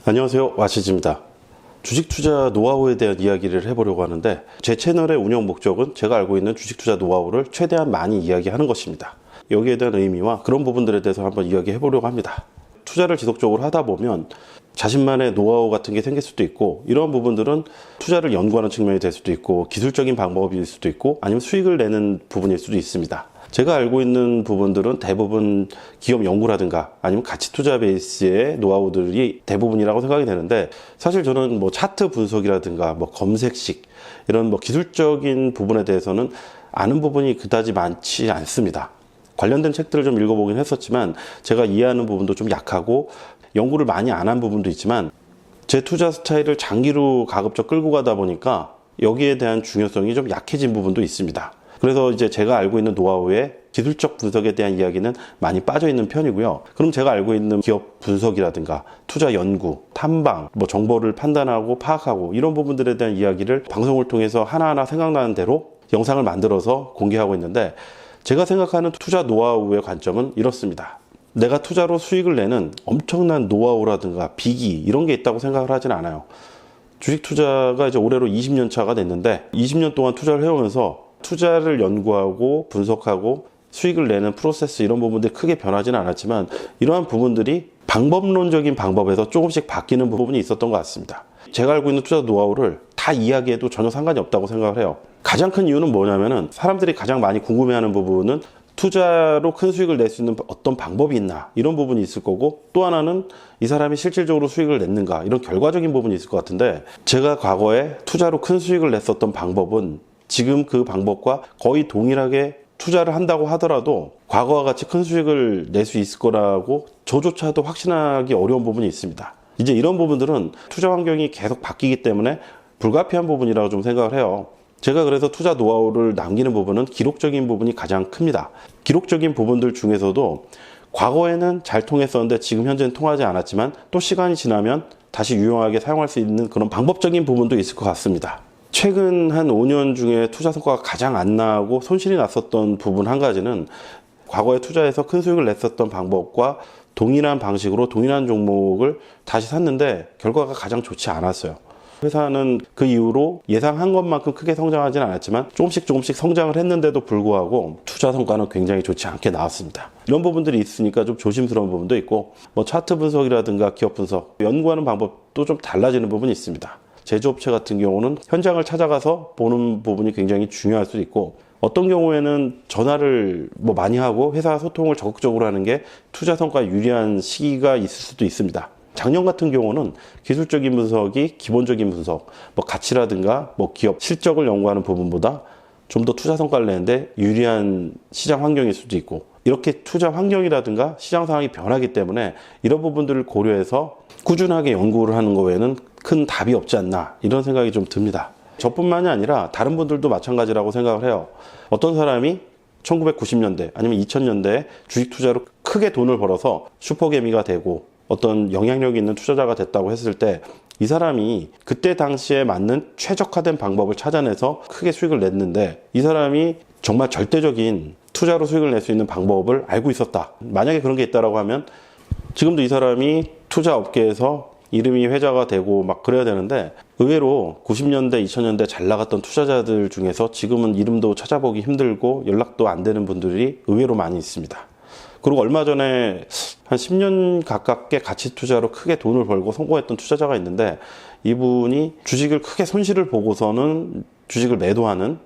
안녕하세요, 와시즈입니다. 주식 투자 노하우에 대한 이야기를 해보려고 하는데, 제 채널의 운영 목적은 제가 알고 있는 주식 투자 노하우를 최대한 많이 이야기하는 것입니다. 여기에 대한 의미와 그런 부분들에 대해서 한번 이야기해 보려고 합니다. 투자를 지속적으로 하다 보면 자신만의 노하우 같은 게 생길 수도 있고, 이런 부분들은 투자를 연구하는 측면이 될 수도 있고, 기술적인 방법일 수도 있고, 아니면 수익을 내는 부분일 수도 있습니다. 제가 알고 있는 부분들은 대부분 기업 연구라든가 아니면 가치 투자 베이스의 노하우들이 대부분이라고 생각이 되는데, 사실 저는 차트 분석이라든가 검색식 이런 기술적인 부분에 대해서는 아는 부분이 그다지 많지 않습니다. 관련된 책들을 좀 읽어보긴 했었지만 제가 이해하는 부분도 좀 약하고 연구를 많이 안 한 부분도 있지만, 제 투자 스타일을 장기로 가급적 끌고 가다 보니까 여기에 대한 중요성이 좀 약해진 부분도 있습니다. 그래서 이제 제가 알고 있는 노하우에 기술적 분석에 대한 이야기는 많이 빠져 있는 편이고요. 그럼 제가 알고 있는 기업 분석이라든가 투자 연구, 탐방, 정보를 판단하고 파악하고 이런 부분들에 대한 이야기를 방송을 통해서 하나하나 생각나는 대로 영상을 만들어서 공개하고 있는데, 제가 생각하는 투자 노하우의 관점은 이렇습니다. 내가 투자로 수익을 내는 엄청난 노하우라든가 비기 이런 게 있다고 생각을 하진 않아요. 주식 투자가 이제 올해로 20년 차가 됐는데, 20년 동안 투자를 해오면서 투자를 연구하고 분석하고 수익을 내는 프로세스 이런 부분들이 크게 변하지는 않았지만, 이러한 부분들이 방법론적인 방법에서 조금씩 바뀌는 부분이 있었던 것 같습니다. 제가 알고 있는 투자 노하우를 다 이야기해도 전혀 상관이 없다고 생각을 해요. 가장 큰 이유는 뭐냐면은, 사람들이 가장 많이 궁금해하는 부분은 투자로 큰 수익을 낼 수 있는 어떤 방법이 있나 이런 부분이 있을 거고, 또 하나는 이 사람이 실질적으로 수익을 냈는가 이런 결과적인 부분이 있을 것 같은데, 제가 과거에 투자로 큰 수익을 냈었던 방법은 지금 그 방법과 거의 동일하게 투자를 한다고 하더라도 과거와 같이 큰 수익을 낼 수 있을 거라고 저조차도 확신하기 어려운 부분이 있습니다. 이제 이런 부분들은 투자 환경이 계속 바뀌기 때문에 불가피한 부분이라고 좀 생각을 해요. 제가 그래서 투자 노하우를 남기는 부분은 기록적인 부분이 가장 큽니다. 기록적인 부분들 중에서도 과거에는 잘 통했었는데 지금 현재는 통하지 않았지만, 또 시간이 지나면 다시 유용하게 사용할 수 있는 그런 방법적인 부분도 있을 것 같습니다. 최근 한 5년 중에 투자 성과가 가장 안 나고 손실이 났었던 부분 한 가지는, 과거에 투자해서 큰 수익을 냈었던 방법과 동일한 방식으로 동일한 종목을 다시 샀는데 결과가 가장 좋지 않았어요. 회사는 그 이후로 예상한 것만큼 크게 성장하지는 않았지만 조금씩 성장을 했는데도 불구하고 투자 성과는 굉장히 좋지 않게 나왔습니다. 이런 부분들이 있으니까 좀 조심스러운 부분도 있고, 차트 분석이라든가 기업 분석, 연구하는 방법도 좀 달라지는 부분이 있습니다. 제조업체 같은 경우는 현장을 찾아가서 보는 부분이 굉장히 중요할 수도 있고, 어떤 경우에는 전화를 많이 하고 회사 소통을 적극적으로 하는 게 투자 성과에 유리한 시기가 있을 수도 있습니다. 작년 같은 경우는 기술적인 분석이 기본적인 분석, 가치라든가 기업 실적을 연구하는 부분보다 좀 더 투자 성과를 내는데 유리한 시장 환경일 수도 있고, 이렇게 투자 환경이라든가 시장 상황이 변하기 때문에 이런 부분들을 고려해서 꾸준하게 연구를 하는 거 외에는 큰 답이 없지 않나 이런 생각이 좀 듭니다. 저뿐만이 아니라 다른 분들도 마찬가지라고 생각을 해요. 어떤 사람이 1990년대 아니면 2000년대에 주식 투자로 크게 돈을 벌어서 슈퍼개미가 되고 어떤 영향력이 있는 투자자가 됐다고 했을 때, 이 사람이 그때 당시에 맞는 최적화된 방법을 찾아내서 크게 수익을 냈는데, 이 사람이 정말 절대적인 투자로 수익을 낼 수 있는 방법을 알고 있었다. 만약에 그런 게 있다라고 하면 지금도 이 사람이 투자 업계에서 이름이 회자가 되고 그래야 되는데, 의외로 90년대, 2000년대 잘 나갔던 투자자들 중에서 지금은 이름도 찾아보기 힘들고 연락도 안 되는 분들이 의외로 많이 있습니다. 그리고 얼마 전에 한 10년 가깝게 가치 투자로 크게 돈을 벌고 성공했던 투자자가 있는데, 이분이 주식을 크게 손실을 보고서는 주식을 매도하는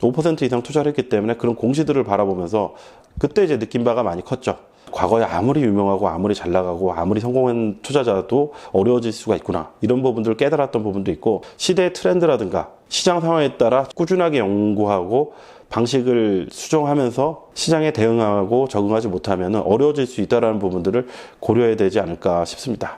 5% 이상 투자를 했기 때문에 그런 공시들을 바라보면서 그때 이제 느낀 바가 많이 컸죠. 과거에 아무리 유명하고 아무리 잘 나가고 아무리 성공한 투자자도 어려워질 수가 있구나, 이런 부분들을 깨달았던 부분도 있고, 시대의 트렌드라든가 시장 상황에 따라 꾸준하게 연구하고 방식을 수정하면서 시장에 대응하고 적응하지 못하면 어려워질 수 있다는 부분들을 고려해야 되지 않을까 싶습니다.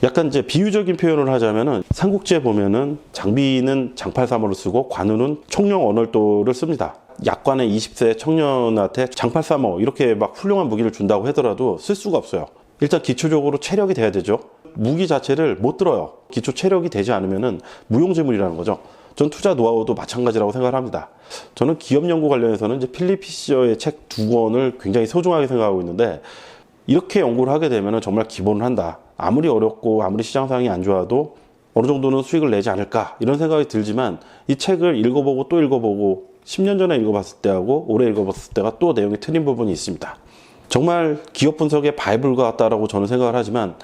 약간 이제 비유적인 표현을 하자면은, 삼국지에 보면은 장비는 장팔삼어를 쓰고 관우는 총령 언월도를 씁니다. 약관의 20세 청년한테 장팔삼어 이렇게 훌륭한 무기를 준다고 하더라도 쓸 수가 없어요. 일단 기초적으로 체력이 돼야 되죠. 무기 자체를 못 들어요. 기초 체력이 되지 않으면은 무용지물이라는 거죠. 전 투자 노하우도 마찬가지라고 생각을 합니다. 저는 기업 연구 관련해서는 이제 필립 피셔의 책 2권을 굉장히 소중하게 생각하고 있는데, 이렇게 연구를 하게 되면 정말 기본을 한다. 아무리 어렵고 아무리 시장 상황이 안 좋아도 어느 정도는 수익을 내지 않을까 이런 생각이 들지만 이 책을 읽어보고 또 읽어보고 10년 전에 읽어봤을 때하고 올해 읽어봤을 때가 또 내용이 틀린 부분이 있습니다. 정말 기업 분석의 바이블과 같다라고 저는 생각을 하지만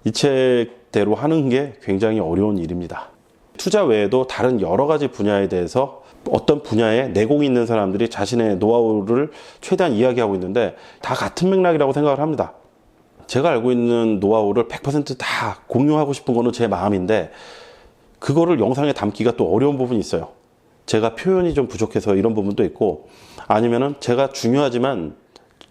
이 책대로 하는 게 굉장히 어려운 일입니다. 투자 외에도 다른 여러 가지 분야에 대해서 어떤 분야에 내공이 있는 사람들이 자신의 노하우를 최대한 이야기하고 있는데 다 같은 맥락이라고 생각을 합니다. 제가 알고 있는 노하우를 100%다 공유하고 싶은 거는 제 마음인데 그거를 영상에 담기가 또 어려운 부분이 있어요. 제가 표현이 좀 부족해서 이런 부분도 있고 아니면은 제가 중요하지만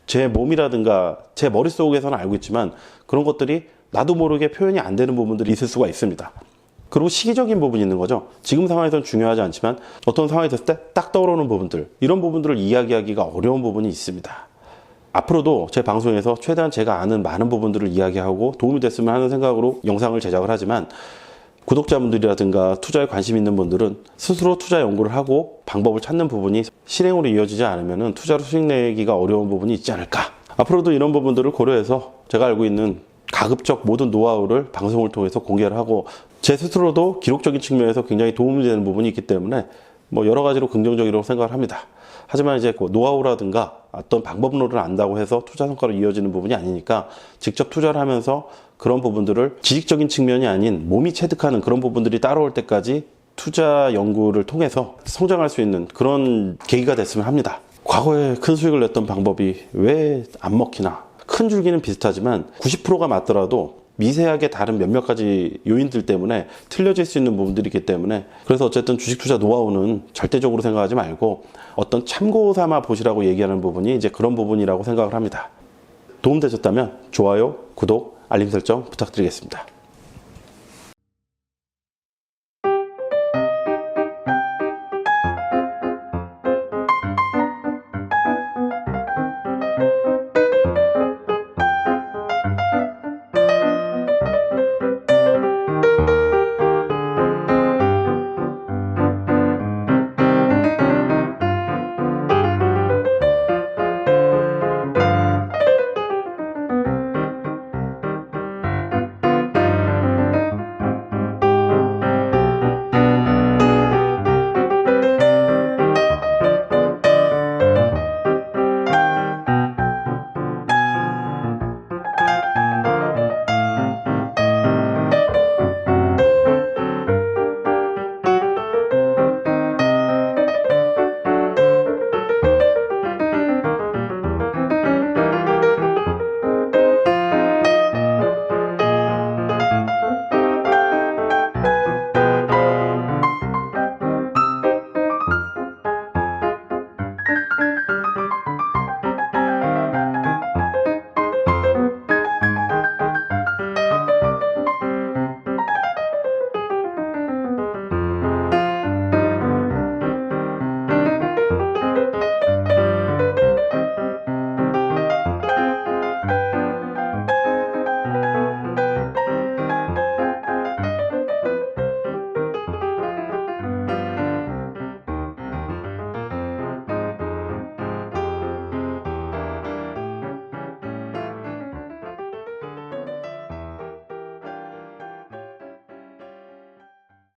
제 몸이라든가 제 머릿속에서는 알고 있지만 그런 것들이 나도 모르게 표현이 안 되는 부분들이 있을 수가 있습니다. 그리고 시기적인 부분이 있는 거죠. 지금 상황에서는 중요하지 않지만 어떤 상황이 됐을 때 딱 떠오르는 부분들, 이런 부분들을 이야기하기가 어려운 부분이 있습니다. 앞으로도 제 방송에서 최대한 제가 아는 많은 부분들을 이야기하고 도움이 됐으면 하는 생각으로 영상을 제작을 하지만 구독자분들이라든가 투자에 관심 있는 분들은 스스로 투자 연구를 하고 방법을 찾는 부분이 실행으로 이어지지 않으면 투자로 수익 내기가 어려운 부분이 있지 않을까. 앞으로도 이런 부분들을 고려해서 제가 알고 있는 가급적 모든 노하우를 방송을 통해서 공개를 하고 제 스스로도 기록적인 측면에서 굉장히 도움이 되는 부분이 있기 때문에 뭐 여러 가지로 긍정적이라고 생각을 합니다. 하지만 이제 그 노하우라든가 어떤 방법론을 안다고 해서 투자 성과로 이어지는 부분이 아니니까 직접 투자를 하면서 그런 부분들을 지식적인 측면이 아닌 몸이 체득하는 그런 부분들이 따라올 때까지 투자 연구를 통해서 성장할 수 있는 그런 계기가 됐으면 합니다. 과거에 큰 수익을 냈던 방법이 왜 안 먹히나? 큰 줄기는 비슷하지만 90%가 맞더라도 미세하게 다른 몇몇 가지 요인들 때문에 틀려질 수 있는 부분들이 있기 때문에 그래서 어쨌든 주식 투자 노하우는 절대적으로 생각하지 말고 어떤 참고 삼아 보시라고 얘기하는 부분이 이제 그런 부분이라고 생각을 합니다. 도움되셨다면 좋아요, 구독, 알림 설정 부탁드리겠습니다.